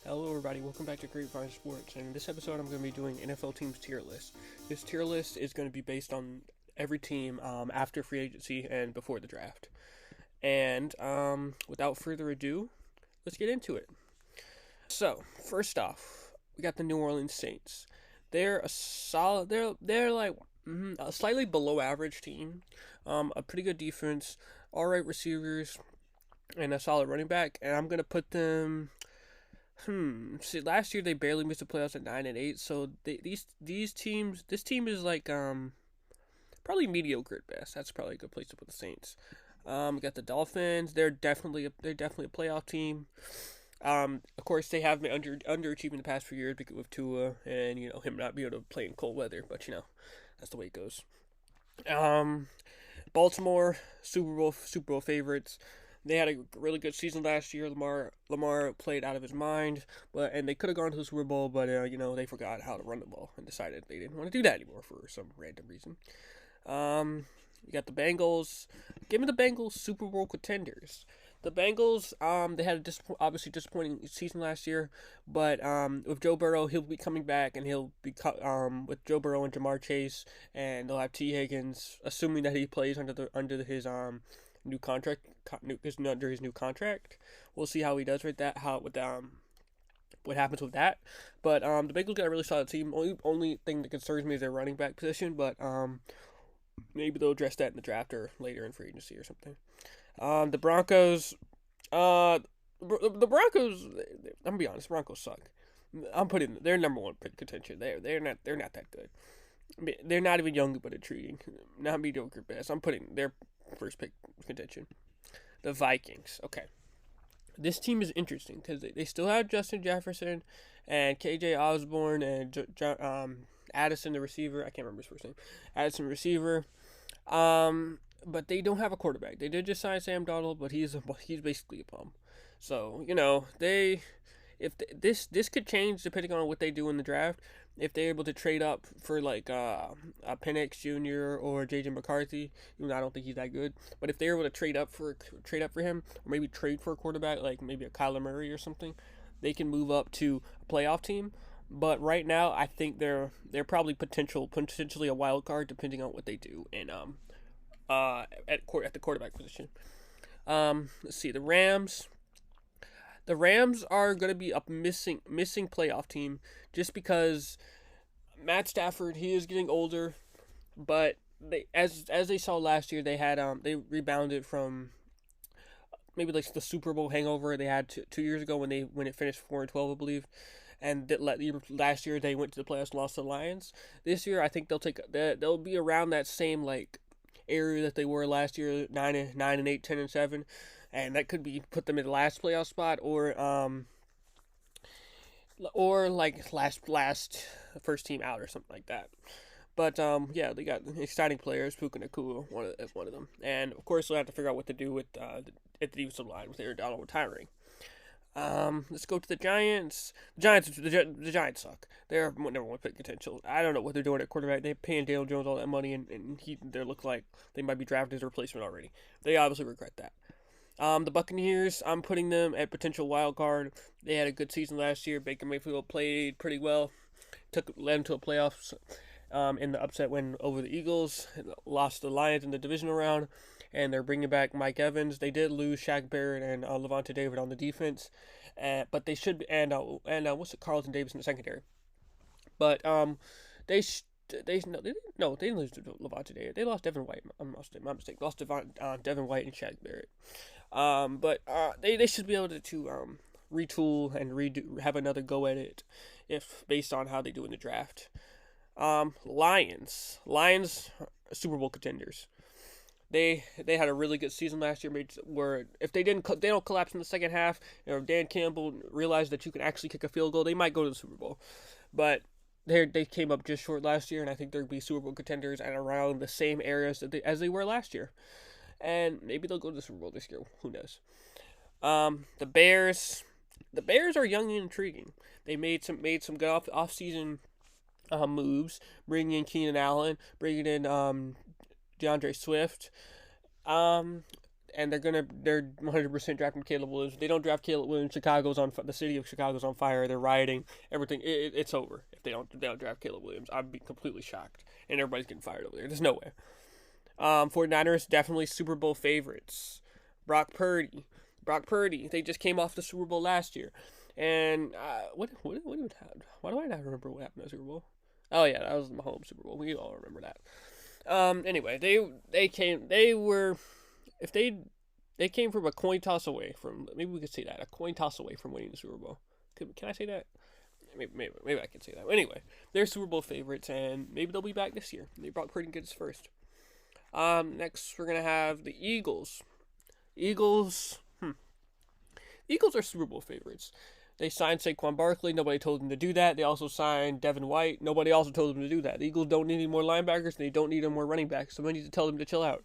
Hello, everybody. Welcome back to Grapevine Sports. And in this episode, I'm going to be doing NFL teams tier list. This tier list is going to be based on every team after free agency and before the draft. And without further ado, let's get into it. So, first off, we got the New Orleans Saints. They're a solid. They're like a slightly below average team. A pretty good defense, all right receivers, and a solid running back. And I'm gonna put them. See, last year they barely missed the playoffs at 9-8. So these teams, this team is like probably mediocre at best. That's probably a good place to put the Saints. We got the Dolphins. They're definitely a playoff team. Of course they have been underachieving the past few years because with Tua and him not being able to play in cold weather. But that's the way it goes. Um, Baltimore Super Bowl favorites. They had a really good season last year. Lamar played out of his mind, and they could have gone to the Super Bowl, but they forgot how to run the ball and decided they didn't want to do that anymore for some random reason. You got the Bengals. Give me the Bengals Super Bowl contenders. The Bengals, they had a obviously disappointing season last year, but with Joe Burrow, he'll be coming back, and he'll be with Joe Burrow and Jamar Chase, and they'll have T Higgins, assuming that he plays under his new contract, under his new contract. We'll see how he does with that. What happens with that? But the Bengals got a really solid team. Only thing that concerns me is their running back position, but maybe they'll address that in the draft or later in free agency or something. The Broncos, the Broncos. I'm gonna be honest, Broncos suck. I'm putting their number one pick contention. They're not that good. I mean, they're not even young but intriguing. Not mediocre best. I'm putting their first pick contention. The Vikings. Okay. This team is interesting because they still have Justin Jefferson and KJ Osborne and Addison, the receiver. I can't remember his first name. Addison, receiver. But they don't have a quarterback. They did just sign Sam Donald, but he's basically a bum. So this could change depending on what they do in the draft. If they're able to trade up for like a Penix Jr. or JJ McCarthy, even though I don't think he's that good, but if they're able to trade up for him, or maybe trade for a quarterback like maybe a Kyler Murray or something, they can move up to a playoff team. But right now, I think they're probably potentially a wild card depending on what they do in at the quarterback position. Let's see, the Rams. The Rams are going to be a missing playoff team just because Matt Stafford, he is getting older, but they as they saw last year, they rebounded from maybe like the Super Bowl hangover they had 2 years ago when it finished 4-12, I believe. And last year they went to the playoffs and lost to the Lions. This year I think they'll be around that same like area that they were last year, 9-8, 10-7, and that could be put them in the last playoff spot or like last first team out or something like that. But yeah, they got exciting players. Puka Nacua one of them, and of course they'll have to figure out what to do with at the defensive line with Aaron Donald retiring. Let's go to the Giants. The Giants suck. They're number one pick potential. I don't know what they're doing at quarterback. They're paying Daniel Jones all that money, and they look like they might be drafting his replacement already. They obviously regret that. The Buccaneers, I'm putting them at potential wild card. They had a good season last year. Baker Mayfield played pretty well. Led them to a playoffs in the upset win over the Eagles. Lost the Lions in the divisional round, and they're bringing back Mike Evans. They did lose Shaq Barrett and Levante David on the defense, but they should what's it, Carlton Davis in the secondary. But they sh- they no they didn't, no they didn't lose to Levante David. They lost Devin White. My mistake. Lost Devin White and Shaq Barrett. But they should be able to retool and redo have another go at it if based on how they do in the draft. Lions, Super Bowl contenders. They had a really good season last year. Where if they don't collapse in the second half, or if Dan Campbell realized that you can actually kick a field goal, they might go to the Super Bowl. But they came up just short last year, and I think they'll be Super Bowl contenders and around the same areas as they were last year. And maybe they'll go to the Super Bowl this year. Who knows? The Bears. The Bears are young and intriguing. They made some good off season moves, bringing in Keenan Allen, bringing in DeAndre Swift. Um, and they're 100% drafting Caleb Williams. If they don't draft Caleb Williams, the city of Chicago's on fire. They're rioting. Everything. It's over if they don't draft Caleb Williams. I'd be completely shocked, and everybody's getting fired over there. There's no way. 49ers definitely Super Bowl favorites. Brock Purdy. They just came off the Super Bowl last year, and what even happened? Why do I not remember what happened at the Super Bowl? Oh yeah, that was the Mahomes Super Bowl. We all remember that. Anyway, they came from a coin toss away from, maybe we could say that, a coin toss away from winning the Super Bowl. Can I say that? Maybe I can say that. Anyway, they're Super Bowl favorites, and maybe they'll be back this year. They brought Purdy Goods first. Next we're gonna have the Eagles. Eagles are Super Bowl favorites. They signed Saquon Barkley. Nobody told them to do that. They also signed Devin White. Nobody also told them to do that. The Eagles don't need any more linebackers, and they don't need any more running backs. Somebody needs to tell them to chill out.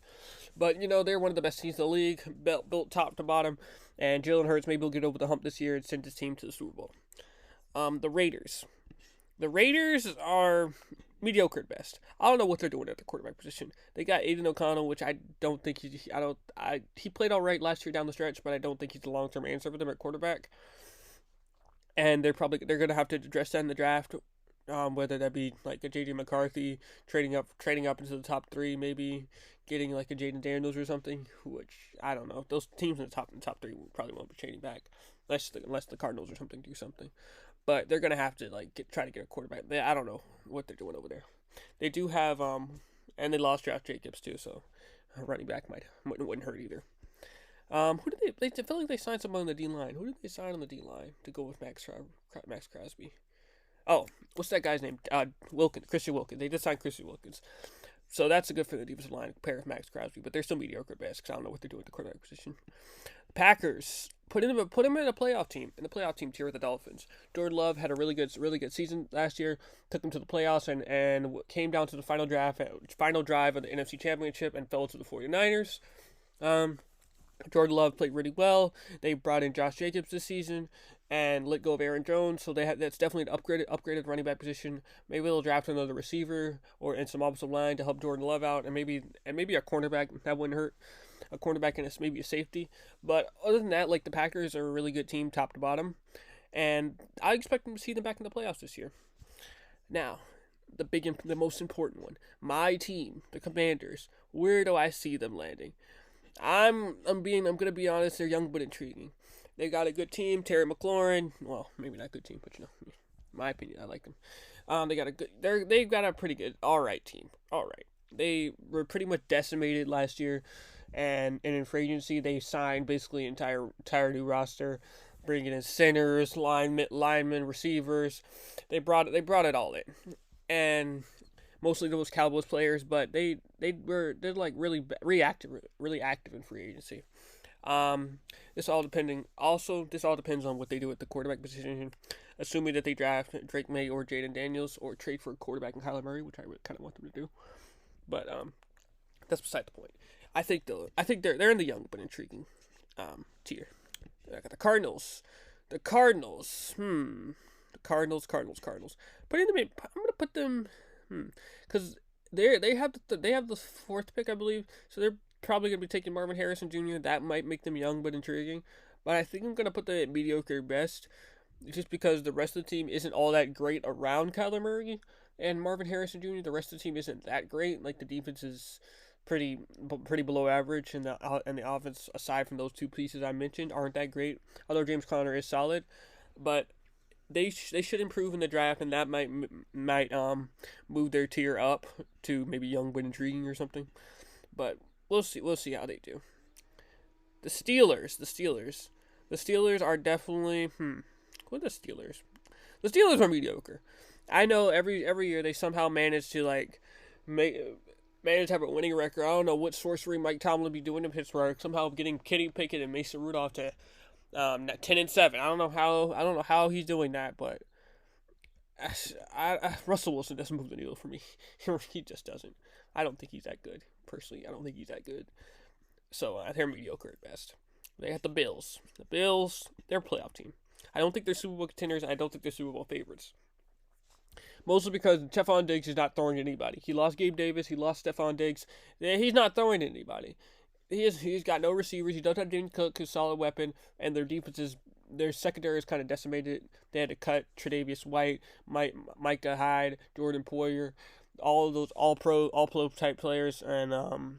But, they're one of the best teams in the league, built top to bottom. And Jalen Hurts maybe will get over the hump this year and send his team to the Super Bowl. The Raiders. The Raiders are mediocre at best. I don't know what they're doing at the quarterback position. They got Aiden O'Connell, which I don't think he played all right last year down the stretch, but I don't think he's the long-term answer for them at quarterback. And they're going to have to address that in the draft, whether that be like a J.J. McCarthy trading up into the top 3, maybe getting like a Jaden Daniels or something. Which I don't know. Those teams in the top 3 probably won't be trading back, unless the Cardinals or something do something. But they're going to have to try to get a quarterback. I don't know what they're doing over there. They do have and they lost Josh Jacobs too, so a running back wouldn't hurt either. Who did they feel like they signed someone on the D line? Who did they sign on the D line to go with Max Crosby? Oh, what's that guy's name? Christian Wilkins. They did sign Christian Wilkins, so that's a good for the defensive line to pair with Max Crosby. But they're still mediocre at best because I don't know what they're doing at the quarterback position. Packers put him in a playoff team tier with the Dolphins. Jordan Love had a really good season last year. Took them to the playoffs and came down to the final drive of the NFC Championship and fell to the 49ers. Jordan Love played really well. They brought in Josh Jacobs this season and let go of Aaron Jones, so that's definitely an upgraded running back position. Maybe they'll draft another receiver and some offensive line to help Jordan Love out, and maybe a cornerback. That wouldn't hurt. A cornerback and maybe a safety. But other than that, the Packers are a really good team top to bottom, and I expect them to see them back in the playoffs this year. Now, the most important one, my team, the Commanders. Where do I see them landing? I'm gonna be honest. They're young but intriguing. They got a good team. Terry McLaurin. Well, maybe not a good team, but in my opinion, I like them. They've got a pretty good, all right team. All right. They were pretty much decimated last year, and in free agency they signed basically entire new roster, bringing in centers, linemen, receivers. They brought it all in, and mostly those Cowboys players, but they're really active in free agency. This all depends on what they do at the quarterback position. Assuming that they draft Drake May or Jaden Daniels or trade for a quarterback in Kyler Murray, which I really kind of want them to do. But that's beside the point. I think they're in the young but intriguing tier. I got the Cardinals. The Cardinals. The Cardinals. Putting them in. I'm gonna put them. Because they have the 4th pick, I believe. So they're probably gonna be taking Marvin Harrison Jr. That might make them young but intriguing. But I think I'm gonna put them at mediocre best, just because the rest of the team isn't all that great around Kyler Murray and Marvin Harrison Jr. The rest of the team isn't that great. The defense is pretty below average, and the offense, aside from those 2 pieces I mentioned, aren't that great. Although James Conner is solid, but they should improve in the draft, and that might move their tier up to maybe young but intriguing or something. But we'll see how they do. The Steelers are definitely what are the Steelers? The Steelers are mediocre. I know every year they somehow manage to manage to have a winning record. I don't know what sorcery Mike Tomlin be doing in Pittsburgh. Somehow getting Kenny Pickett and Mason Rudolph to 10-7. I don't know how he's doing that, but Russell Wilson doesn't move the needle for me. He just doesn't. I don't think he's that good. Personally, I don't think he's that good. So they're mediocre at best. They got the Bills. The Bills, they're a playoff team. I don't think they're Super Bowl contenders. I don't think they're Super Bowl favorites. Mostly because Stephon Diggs is not throwing to anybody. He lost Gabe Davis. He lost Stephon Diggs. He's not throwing to anybody. he's got no receivers. He doesn't have James Cook, who's a solid weapon, and their secondary is kind of decimated. They had to cut Tre'Davious White, Micah Hyde, Jordan Poyer, all of those all pro type players, and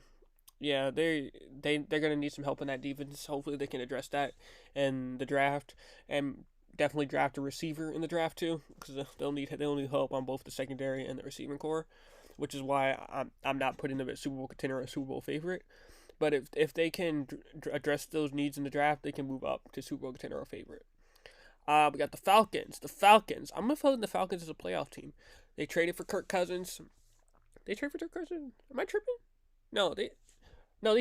yeah, they're gonna need some help in that defense. Hopefully, they can address that in the draft, and definitely draft a receiver in the draft too, because they'll need help on both the secondary and the receiving core, which is why I'm not putting them at Super Bowl contender or Super Bowl favorite. But if they can address those needs in the draft, they can move up to Super Bowl contender or favorite. We got the Falcons. The Falcons. I'm gonna put the Falcons as a playoff team. They traded for Kirk Cousins. They traded for Kirk Cousins. Am I tripping? No, they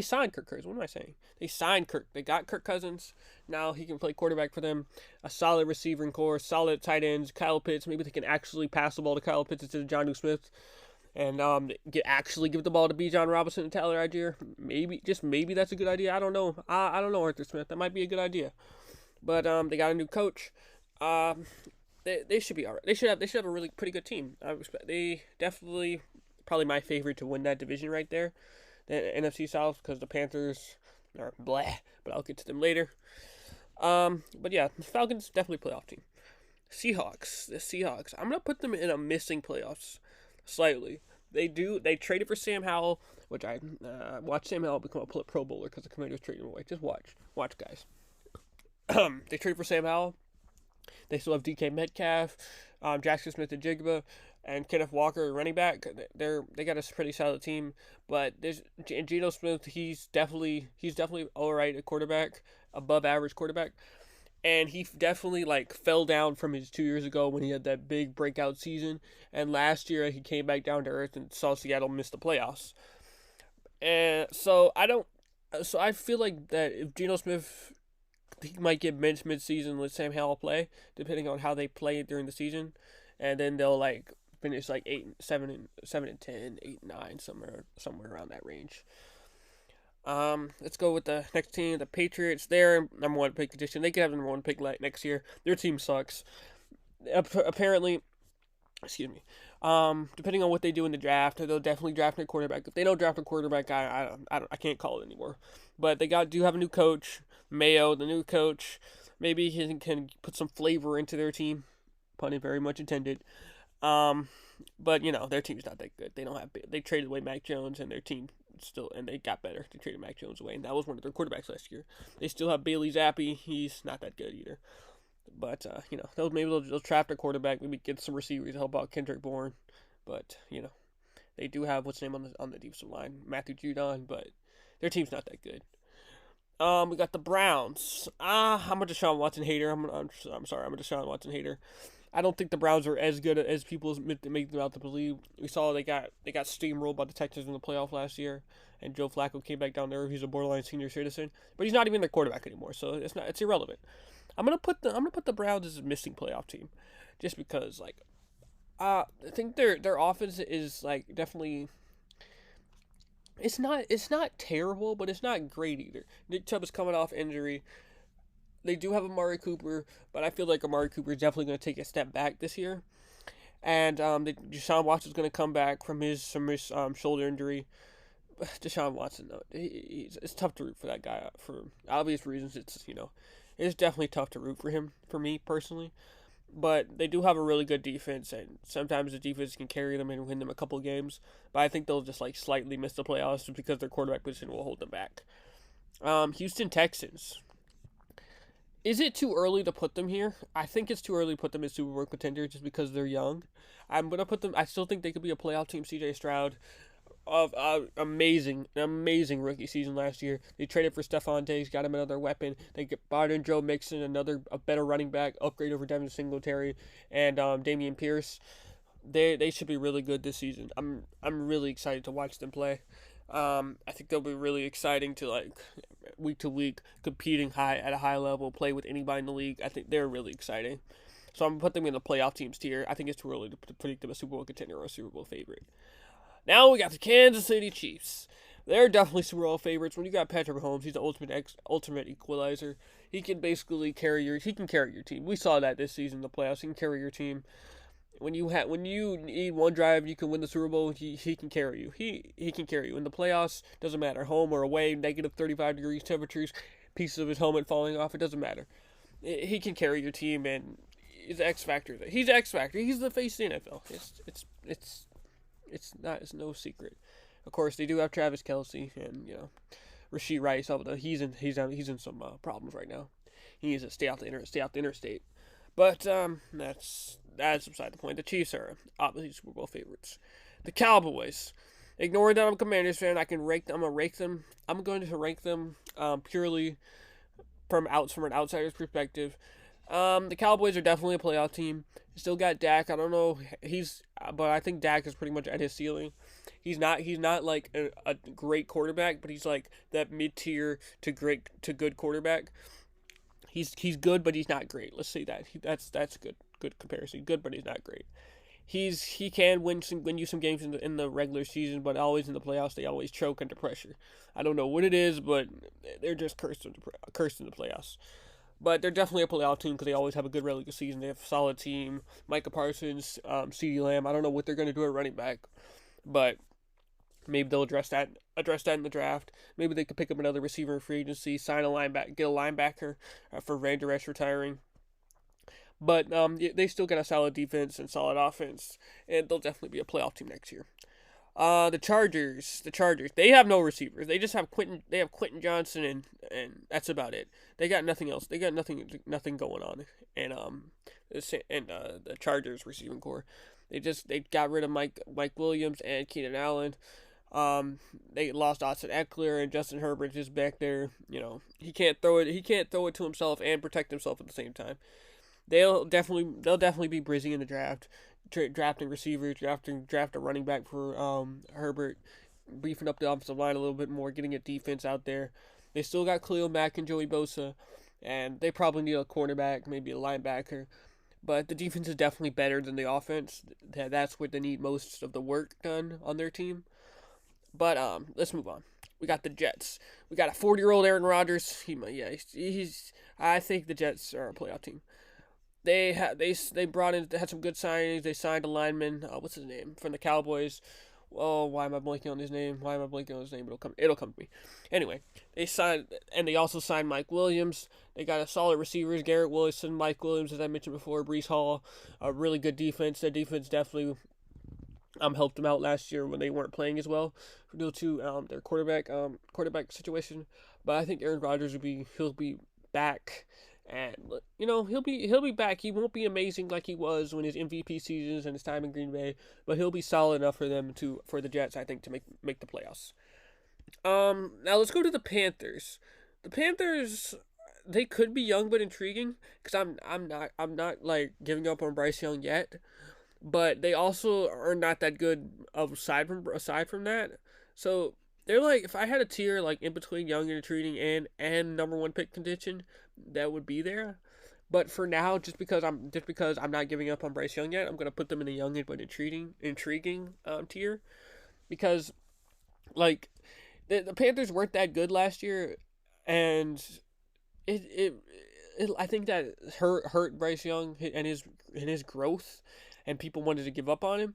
signed Kirk Cousins. What am I saying? They signed Kirk. They got Kirk Cousins. Now he can play quarterback for them. A solid receiving core, solid tight ends. Kyle Pitts. Maybe they can actually pass the ball to Kyle Pitts instead of Jonnu Smith, and give the ball to Bijan Robinson and Tyler Algier. Maybe that's a good idea. I don't know. I don't know, Arthur Smith. That might be a good idea. But they got a new coach. They should be alright. They should have a really pretty good team. They definitely probably my favorite to win that division right there, the NFC South, because the Panthers are blah. But I'll get to them later. But yeah, the Falcons definitely playoff team. Seahawks. The Seahawks. I'm gonna put them in a missing playoffs slightly. They traded for Sam Howell, which I watched Sam Howell become a Pro Bowler because the Commanders traded him away. Just watch guys. They traded for Sam Howell. They still have DK Metcalf, Jackson Smith-Njigba, and Kenneth Walker, running back. They got a pretty solid team, but there's Geno Smith. He's definitely all right at quarterback, above average quarterback, and he definitely fell down from his 2 years ago when he had that big breakout season, and last year he came back down to earth and saw Seattle miss the playoffs, and so I feel like that if Geno Smith, he might get benched mid-season, let Sam Howell play, depending on how they play during the season, and then they'll finish 7-10, 8-9, somewhere around that range. Let's go with the next team, the Patriots. They're number one pick condition. They could have the number one pick next year. Their team sucks. Apparently, excuse me. Depending on what they do in the draft, they'll definitely draft a quarterback. If they don't draft a quarterback, I can't call it anymore. But they do have a new coach, Mayo, the new coach. Maybe he can put some flavor into their team. Pun very much intended. But their team's not that good. They traded away Mac Jones, and their team and they got better. They traded Mac Jones away, and that was one of their quarterbacks last year. They still have Bailey Zappi. He's not that good either. But they'll draft a quarterback, maybe get some receivers to help out Kendrick Bourne. But they do have what's name on the defensive line, Matthew Judon, but their team's not that good. We got the Browns. I'm a Deshaun Watson hater. I'm sorry, I'm a Deshaun Watson hater. I don't think the Browns are as good as people make them out to believe. We saw they got steamrolled by the Texans in the playoff last year, and Joe Flacco came back down there. He's a borderline senior citizen, but he's not even their quarterback anymore, so it's irrelevant. I'm gonna put the Browns as a missing playoff team, just because I think their offense is definitely. It's not terrible, but it's not great either. Nick Chubb is coming off injury. They do have Amari Cooper, but I feel like Amari Cooper is definitely going to take a step back this year. And Deshaun Watson's going to come back from his shoulder injury. Deshaun Watson, though, it's tough to root for that guy for obvious reasons. It's definitely tough to root for him, for me personally. But they do have a really good defense, and sometimes the defense can carry them and win them a couple games. But I think they'll just slightly miss the playoffs just because their quarterback position will hold them back. Houston Texans. Is it too early to put them here? I think it's too early to put them as Super Bowl contender just because they're young. I'm gonna put them. I still think they could be a playoff team. C.J. Stroud, of amazing rookie season last year. They traded for Stephon Diggs, got him another weapon. They brought in Joe Mixon, a better running back, upgrade over Devin Singletary and Dameon Pierce. They should be really good this season. I'm really excited to watch them play. I think they'll be really exciting to week to week competing at a high level, play with anybody in the league. I think they're really exciting. So I'm gonna put them in the playoff teams tier. I think it's too early to predict them a Super Bowl contender or a Super Bowl favorite. Now we got the Kansas City Chiefs. They're definitely Super Bowl favorites. When you got Patrick Mahomes, he's the ultimate equalizer. He can basically carry your team. We saw that this season in the playoffs. He can carry your team. when you need one drive, you can win the Super Bowl. He can carry you. He can carry you in the playoffs. Doesn't matter, home or away, negative 35 degrees temperatures, pieces of his helmet falling off. It doesn't matter. He can carry your team, and he's X factor. He's X factor. He's the face of the NFL. It's no secret. Of course, they do have Travis Kelce and Rashee Rice. Although he's in some problems right now. He needs to stay out the interstate. But that's beside the point. The Chiefs are obviously Super Bowl favorites. The Cowboys. Ignoring that I'm a Commanders fan, I'm going to rank them. I'm going to rank them purely from an outsider's perspective. The Cowboys are definitely a playoff team. Still got Dak. I don't know. But I think Dak is pretty much at his ceiling. He's not like a great quarterback, but he's like that mid-tier to good quarterback. He's good, but he's not great. Let's say that. That's a good comparison. Good, but he's not great. He can win you some games in the regular season, but always in the playoffs they always choke under pressure. I don't know what it is, but they're just cursed in the playoffs. But they're definitely a playoff team because they always have a good regular season. They have a solid team. Micah Parsons, CeeDee Lamb. I don't know what they're going to do at running back, but maybe they'll address that in the draft. Maybe they could pick up another receiver in free agency, get a linebacker for Van Der Esch retiring. But they still got a solid defense and solid offense, and they'll definitely be a playoff team next year. The Chargers, they have no receivers. They just have Quentin Johnson, and that's about it. They got nothing else. They got nothing going on. And the Chargers receiving core, they got rid of Mike Williams and Keenan Allen. They lost Austin Eckler, and Justin Herbert just back there. He can't throw it. He can't throw it to himself and protect himself at the same time. They'll definitely be busy in the draft, drafting receivers, draft a running back for Herbert, beefing up the offensive line a little bit more, getting a defense out there. They still got Khalil Mack and Joey Bosa, and they probably need a cornerback, maybe a linebacker. But the defense is definitely better than the offense. That's where they need most of the work done on their team. But let's move on. We got the Jets. We got a 40-year-old Aaron Rodgers. I think the Jets are a playoff team. They had some good signings. They signed a lineman. What's his name from the Cowboys? Oh, why am I blanking on his name? It'll come to me. Anyway, they also signed Mike Williams. They got a solid receivers: Garrett Wilson, Mike Williams, as I mentioned before, Breece Hall. A really good defense. Their defense definitely helped them out last year when they weren't playing as well due to their quarterback situation. But I think Aaron Rodgers he'll be back. And he'll be back. He won't be amazing like he was when his MVP seasons and his time in Green Bay, but he'll be solid enough for the Jets, I think, to make the playoffs. Now let's go to the Panthers. The Panthers, they could be young but intriguing because I'm not like giving up on Bryce Young yet, but they also are not that good aside from that. So they're like, if I had a tier like in between young and intriguing and number one pick contention, that would be there. But for now, just because I'm not giving up on Bryce Young yet, I'm gonna put them in a young but intriguing tier, because like the Panthers weren't that good last year, and it I think that hurt Bryce Young and his growth, and people wanted to give up on him.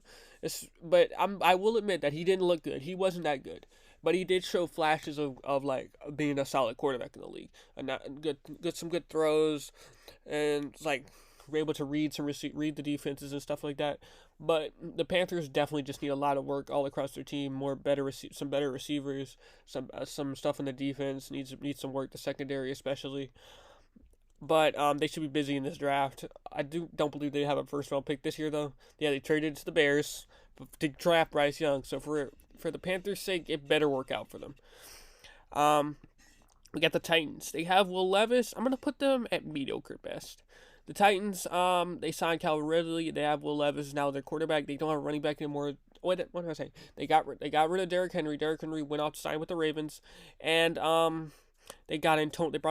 But I will admit that he didn't look good. He wasn't that good. But he did show flashes of like being a solid quarterback in the league, and some good throws, and like were able to read the defenses and stuff like that. But the Panthers definitely just need a lot of work all across their team. Some better receivers, some stuff in the defense needs some work. The secondary especially. But they should be busy in this draft. I don't believe they have a first round pick this year though. Yeah, they traded to the Bears to draft Bryce Young. So for the Panthers' sake, it better work out for them. We got the Titans. They have Will Levis. I'm gonna put them at mediocre best. The Titans, they signed Calvin Ridley. They have Will Levis now their quarterback. They don't have a running back anymore. What am I saying? They got rid of Derrick Henry. Derrick Henry went out to sign with the Ravens, and they brought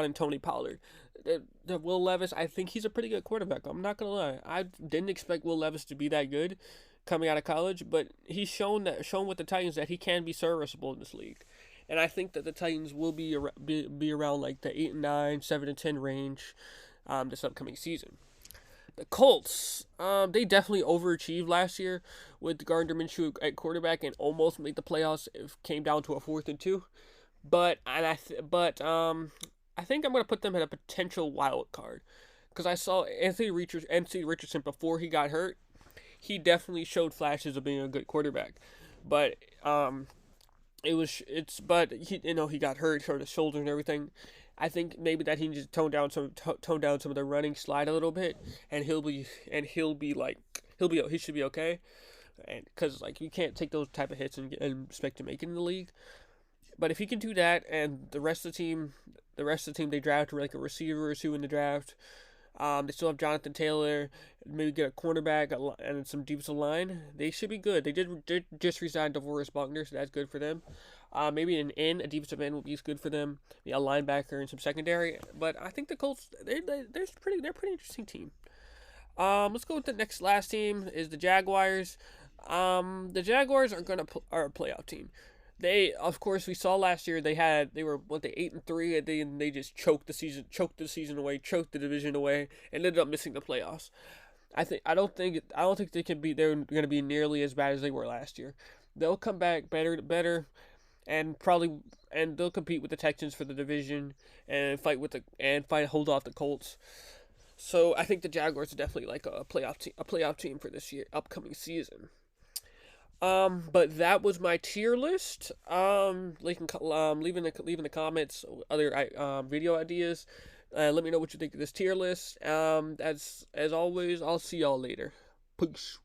in Tony Pollard. The Will Levis, I think he's a pretty good quarterback. I'm not gonna lie. I didn't expect Will Levis to be that good coming out of college, but he's shown with the Titans that he can be serviceable in this league. And I think that the Titans will be around like the 8-9, 7-10 range this upcoming season. The Colts, they definitely overachieved last year with Gardner Minshew at quarterback and almost made the playoffs. It came down to a 4th and 2, I think I'm gonna put them at a potential wild card because I saw Anthony Richardson before he got hurt. He definitely showed flashes of being a good quarterback, but but he got hurt his shoulder and everything. I think maybe that he needs to tone down some of the running slide a little bit, and he should be okay, and because like you can't take those type of hits and expect to make it in the league. But if he can do that, and the rest of the team they drafted like a receiver or two in the draft. They still have Jonathan Taylor, maybe get a cornerback and some defensive line. They should be good. They did just resign DeForest Buckner, so that's good for them. Maybe a defensive end will be good for them. Maybe a linebacker and some secondary. But I think the Colts they're a pretty interesting team. Let's go with the last team is the Jaguars. The Jaguars are a playoff team. They, of course, we saw last year they were 8-3, and they just choked the season away, choked the division away, and ended up missing the playoffs. I don't think they're going to be nearly as bad as they were last year. They'll come back better, and they'll compete with the Texans for the division and hold off the Colts. So I think the Jaguars are definitely like a playoff team for this upcoming season. But that was my tier list. Leaving the comments other video ideas. Let me know what you think of this tier list. As always, I'll see y'all later. Peace.